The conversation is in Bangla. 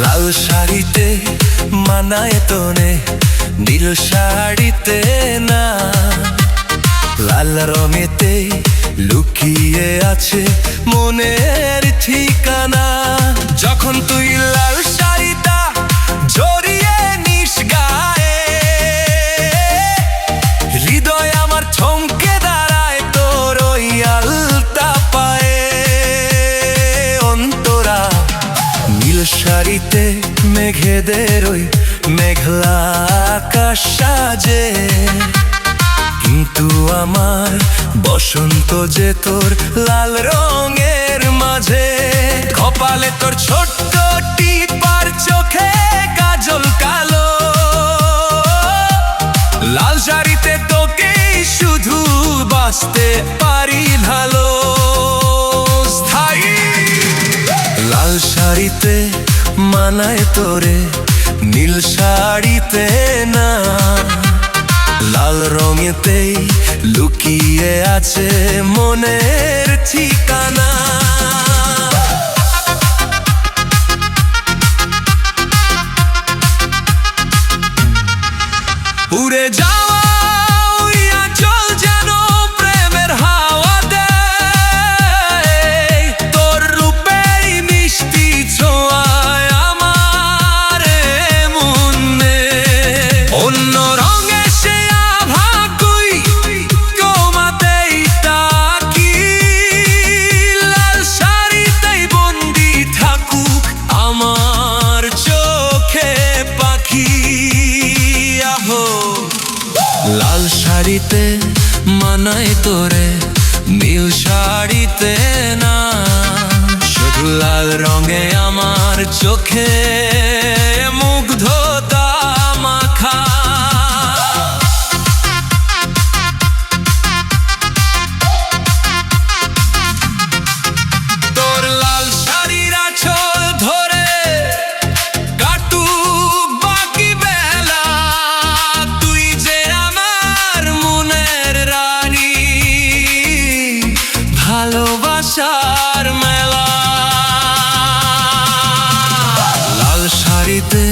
লাল শাড়িতে মানায় তোরে, নীল শাড়িতে না। লাল রঙেতে লুকিয়ে আছে মনের ঠিকানা। যখন তুই লাল শাড়িটা জড়িয়ে নিস গায়ে, হৃদয় আমার থমকে দাঁড়ায় তোর ওই আলতা পায়ে। অন্তরা নীল শাড়িতে মেঘেদের ওই মেঘলা আকাশ সাজে, কিন্তু আমার বসন্ত যে তোর লাল রঙের মাঝে। কপালে তোর ছোট্ট টিপার, চোখে কাজল কালো, লাল শাড়িতে তোকে শুধু বাঁচতে পারি ভালো। স্থায়ী লাল শাড়িতে মানায় তোরে, নীল শাড়িতে না। লাল রঙেতেই লুকিয়ে আছে মনের ঠিকানা। উড়ে যাওয়া ওই আঁচল যেন প্রেমের হাওয়া দেয়, তোর রূপেরই মিষ্টি ছোঁয়ায় আমার মনে। অন্য রঙে সে আভা কই তোমাতেই তাকি, লাল শাড়িতেই বন্দি থাকুক আমার চোখে পাখি। লাল শাড়িতে মানায় তোরে, নীল শাড়িতে না। শুধু লাল রঙে আমার চোখে মুগ্ধতা মাখা। তোর লাল শাড়ির আঁচল ধরে কাটুক বাকি বেলা, তুই যে আমার মনের রানী, ভালোবাসার মেলা। লাল শাড়িতে